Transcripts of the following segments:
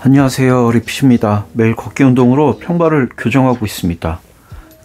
안녕하세요, 리핏입니다. 매일 걷기 운동으로 평발을 교정하고 있습니다.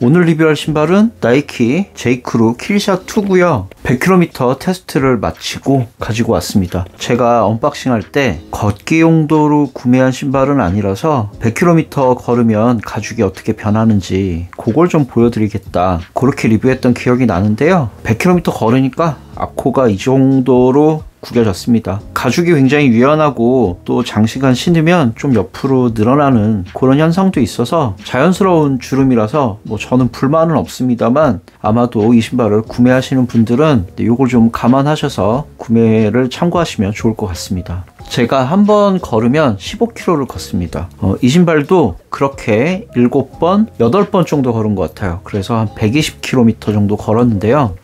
오늘 리뷰할 신발은 나이키 제이크루 킬샷 2고요 100km 테스트를 마치고 가지고 왔습니다. 제가 언박싱 할 때 걷기 용도로 구매한 신발은 아니라서 100km 걸으면 가죽이 어떻게 변하는지 그걸 좀 보여드리겠다, 그렇게 리뷰했던 기억이 나는데요. 100km 걸으니까 앞코가 이 정도로 구겨졌습니다. 가죽이 굉장히 유연하고 또 장시간 신으면 좀 옆으로 늘어나는 그런 현상도 있어서 자연스러운 주름이라서 저는 불만은 없습니다만, 아마도 이 신발을 구매하시는 분들은 이걸 좀 감안하셔서 구매를 참고하시면 좋을 것 같습니다. 제가 한번 걸으면 15km를 걷습니다. 이 신발도 그렇게 7번, 8번 정도 걸은 것 같아요. 그래서 한 120km 정도 걸었는데요.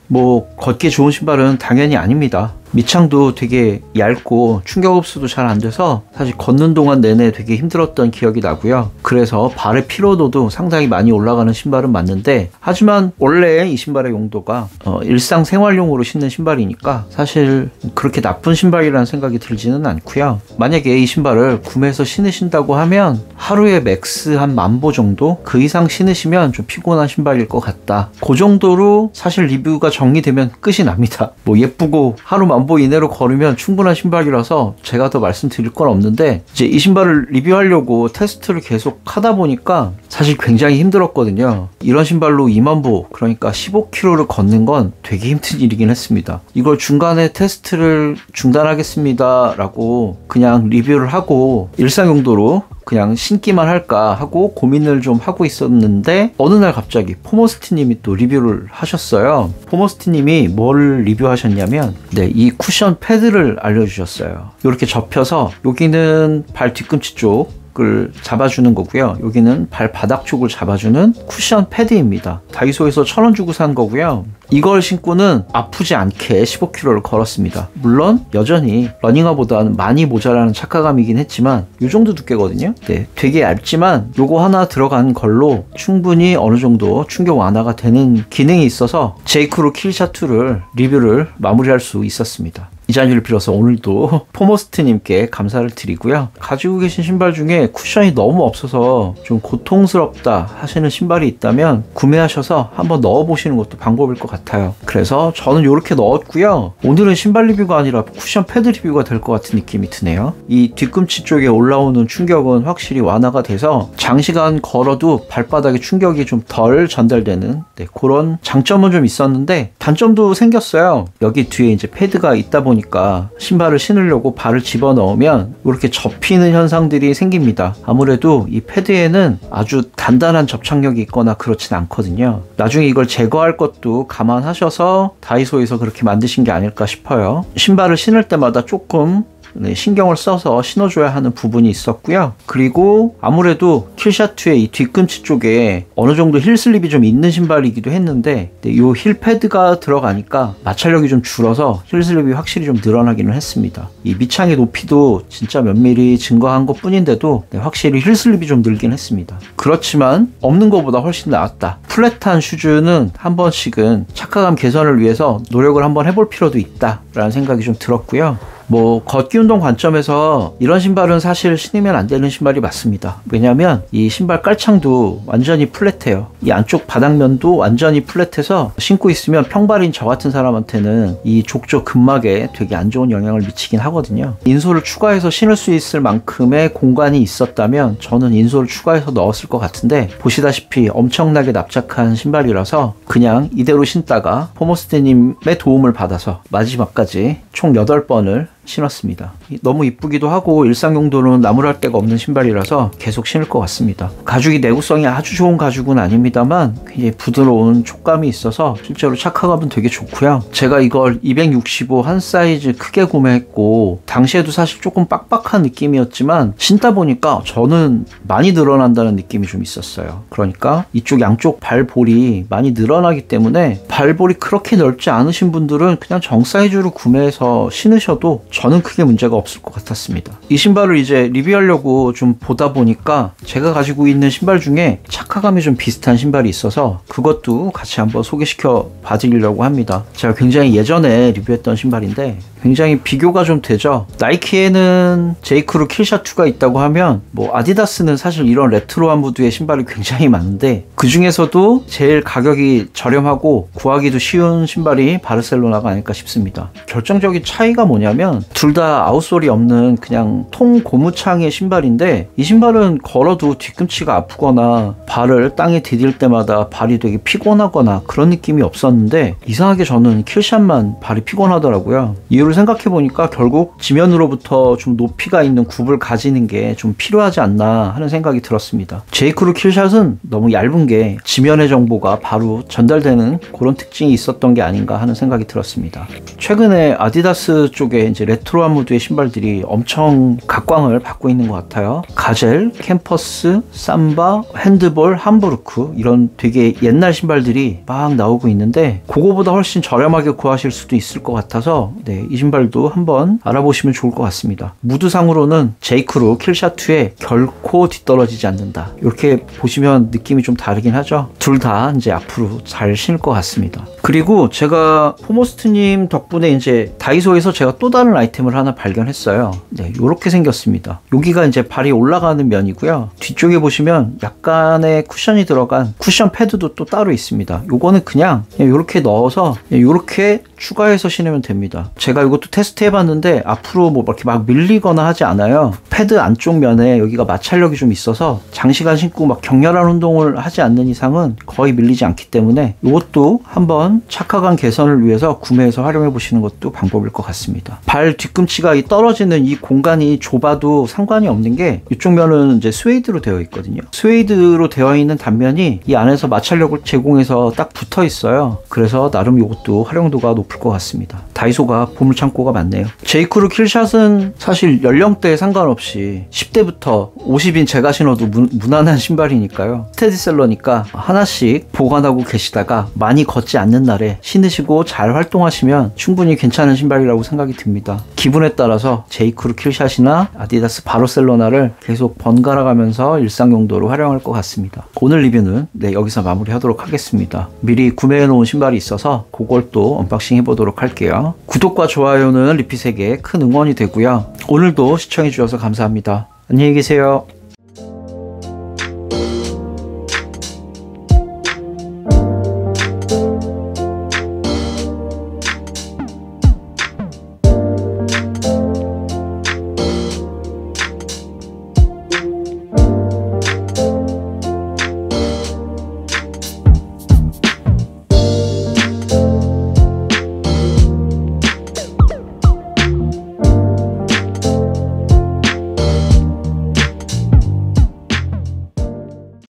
걷기 좋은 신발은 당연히 아닙니다. 밑창도 되게 얇고 충격 흡수도 잘 안 돼서 사실 걷는 동안 내내 되게 힘들었던 기억이 나고요. 그래서 발의 피로도도 상당히 많이 올라가는 신발은 맞는데, 하지만 원래 이 신발의 용도가 일상생활용으로 신는 신발이니까 사실 그렇게 나쁜 신발이라는 생각이 들지는 않고요. 만약에 이 신발을 구매해서 신으신다고 하면 하루에 맥스 한 10,000보 정도? 그 이상 신으시면 좀 피곤한 신발일 것 같다, 그 정도로 사실 리뷰가 정리되면 끝이 납니다. 예쁘고 하루 10,000보 이내로 걸으면 충분한 신발이라서 제가 더 말씀드릴 건 없는데, 이제 이 신발을 리뷰하려고 테스트를 계속 하다 보니까 사실 굉장히 힘들었거든요. 이런 신발로 20,000보, 그러니까 15km를 걷는 건 되게 힘든 일이긴 했습니다. 이걸 중간에 테스트를 중단하겠습니다 라고 그냥 리뷰를 하고 일상 용도로 그냥 신기만 할까 하고 고민을 좀 하고 있었는데, 어느 날 갑자기 포머스티 님이 또 리뷰를 하셨어요. 포머스티 님이 뭘 리뷰하셨냐면 이 쿠션 패드를 알려주셨어요. 이렇게 접혀서 여기는 발 뒤꿈치 쪽을 잡아주는 거고요, 여기는 발바닥 쪽을 잡아주는 쿠션 패드입니다. 다이소에서 1,000원 주고 산 거고요. 이걸 신고는 아프지 않게 15km를 걸었습니다. 물론 여전히 러닝화보다는 많이 모자라는 착화감이긴 했지만 이 정도 두께거든요. 되게 얇지만 요거 하나 들어간 걸로 충분히 어느 정도 충격 완화가 되는 기능이 있어서 제이크루 킬샷 2를 리뷰를 마무리할 수 있었습니다. 이 자리를 빌어서 오늘도 포머스트님께 감사를 드리고요. 가지고 계신 신발 중에 쿠션이 너무 없어서 좀 고통스럽다 하시는 신발이 있다면 구매하셔서 한번 넣어보시는 것도 방법일 것 같아요. 그래서 저는 이렇게 넣었고요. 오늘은 신발 리뷰가 아니라 쿠션 패드 리뷰가 될 것 같은 느낌이 드네요. 이 뒤꿈치 쪽에 올라오는 충격은 확실히 완화가 돼서 장시간 걸어도 발바닥에 충격이 좀 덜 전달되는 그런 장점은 좀 있었는데, 단점도 생겼어요. 여기 뒤에 이제 패드가 있다 보니까 신발을 신으려고 발을 집어넣으면 이렇게 접히는 현상들이 생깁니다. 아무래도 이 패드에는 아주 단단한 접착력이 있거나 그렇진 않거든요. 나중에 이걸 제거할 것도 감안하셔서 다이소에서 그렇게 만드신 게 아닐까 싶어요. 신발을 신을 때마다 조금 신경을 써서 신어줘야 하는 부분이 있었고요. 그리고 아무래도 킬샷2의 이 뒤꿈치 쪽에 어느 정도 힐 슬립이 좀 있는 신발이기도 했는데, 이 힐 패드가 들어가니까 마찰력이 좀 줄어서 힐 슬립이 확실히 좀 늘어나기는 했습니다. 이 밑창의 높이도 진짜 몇 미리 증가한 것 뿐인데도 확실히 힐 슬립이 좀 늘긴 했습니다. 그렇지만 없는 것보다 훨씬 나았다. 플랫한 슈즈는 한 번씩은 착화감 개선을 위해서 노력을 한번 해볼 필요도 있다 라는 생각이 좀 들었고요. 걷기 운동 관점에서 이런 신발은 사실 신으면 안 되는 신발이 맞습니다. 왜냐면 이 신발 깔창도 완전히 플랫해요. 이 안쪽 바닥면도 완전히 플랫해서 신고 있으면 평발인 저 같은 사람한테는 이 족저 근막에 되게 안 좋은 영향을 미치긴 하거든요. 인솔을 추가해서 신을 수 있을 만큼의 공간이 있었다면 저는 인솔을 추가해서 넣었을 것 같은데, 보시다시피 엄청나게 납작한 신발이라서 그냥 이대로 신다가 포머스테님의 도움을 받아서 마지막까지 총 8번을 신었습니다. 너무 이쁘기도 하고 일상용도로는 나무랄 데가 없는 신발이라서 계속 신을 것 같습니다. 가죽이 내구성이 아주 좋은 가죽은 아닙니다만 굉장히 부드러운 촉감이 있어서 실제로 착화감은 되게 좋고요. 제가 이걸 265 한 사이즈 크게 구매했고 당시에도 사실 조금 빡빡한 느낌이었지만 신다 보니까 저는 많이 늘어난다는 느낌이 좀 있었어요. 그러니까 이쪽 양쪽 발볼이 많이 늘어나기 때문에 발볼이 그렇게 넓지 않으신 분들은 그냥 정 사이즈로 구매해서 신으셔도 저는 크게 문제가 없을 것 같았습니다. 이 신발을 이제 리뷰하려고 좀 보다 보니까 제가 가지고 있는 신발 중에 착화감이 좀 비슷한 신발이 있어서 그것도 같이 한번 소개시켜 봐드리려고 합니다. 제가 굉장히 예전에 리뷰했던 신발인데 굉장히 비교가 좀 되죠. 나이키에는 제이크루 킬샷2가 있다고 하면 뭐 아디다스는 사실 이런 레트로한 무드의 신발이 굉장히 많은데 그 중에서도 제일 가격이 저렴하고 구하기도 쉬운 신발이 바르셀로나가 아닐까 싶습니다. 결정적인 차이가 뭐냐면 둘 다 아웃솔이 없는 그냥 통 고무창의 신발인데 이 신발은 걸어도 뒤꿈치가 아프거나 발을 땅에 디딜 때마다 발이 되게 피곤하거나 그런 느낌이 없었는데 이상하게 저는 킬샷만 발이 피곤하더라고요. 이유를 생각해보니까 결국 지면으로부터 좀 높이가 있는 굽을 가지는 게 좀 필요하지 않나 하는 생각이 들었습니다. 제이크루 킬샷은 너무 얇은 게 지면의 정보가 바로 전달되는 그런 특징이 있었던 게 아닌가 하는 생각이 들었습니다. 최근에 아디다스 쪽에 이제 레트로한 무드의 신발들이 엄청 각광을 받고 있는 것 같아요. 가젤, 캠퍼스, 삼바, 핸드볼, 함부르크 이런 되게 옛날 신발들이 막 나오고 있는데 그거보다 훨씬 저렴하게 구하실 수도 있을 것 같아서 이 신발도 한번 알아보시면 좋을 것 같습니다. 무드상으로는 제이크루 킬샷2에 결코 뒤떨어지지 않는다. 이렇게 보시면 느낌이 좀 다르긴 하죠. 둘 다 이제 앞으로 잘 신을 것 같습니다. 그리고 제가 포모스트님 덕분에 이제 다이소에서 제가 또 다른 아이템을 하나 발견했어요. 이렇게 생겼습니다. 여기가 이제 발이 올라가는 면이고요. 뒤쪽에 보시면 약간의 쿠션이 들어간 쿠션 패드도 또 따로 있습니다. 요거는 그냥 이렇게 넣어서 이렇게 추가해서 신으면 됩니다. 제가 이것도 테스트 해봤는데 앞으로 뭐 이렇게 막 밀리거나 하지 않아요. 패드 안쪽 면에 여기가 마찰력이 좀 있어서 장시간 신고 막 격렬한 운동을 하지 않는 이상은 거의 밀리지 않기 때문에 이것도 한번 착화감 개선을 위해서 구매해서 활용해 보시는 것도 방법일 것 같습니다. 발 뒤꿈치가 떨어지는 이 공간이 좁아도 상관이 없는 게 이쪽 면은 이제 스웨이드로 되어 있거든요. 스웨이드로 되어 있는 단면이 이 안에서 마찰력을 제공해서 딱 붙어 있어요. 그래서 나름 이것도 활용도가 높을 것 같습니다. 다이소가 보물창고가 많네요. 제이크루 킬샷은 사실 연령대에 상관없이 10대부터 50인 제가 신어도 무난한 신발이니까요. 스테디셀러니까 하나씩 보관하고 계시다가 많이 걷지 않는 날에 신으시고 잘 활동하시면 충분히 괜찮은 신발이라고 생각이 듭니다. 기분에 따라서 제이크루 킬샷이나 아디다스 바르셀로나를 계속 번갈아 가면서 일상 용도로 활용할 것 같습니다. 오늘 리뷰는 여기서 마무리하도록 하겠습니다. 미리 구매해 놓은 신발이 있어서 그걸 또 언박싱 해보도록 할게요. 구독과 좋아요는 리핏에게 큰 응원이 되고요. 오늘도 시청해 주셔서 감사합니다. 안녕히 계세요.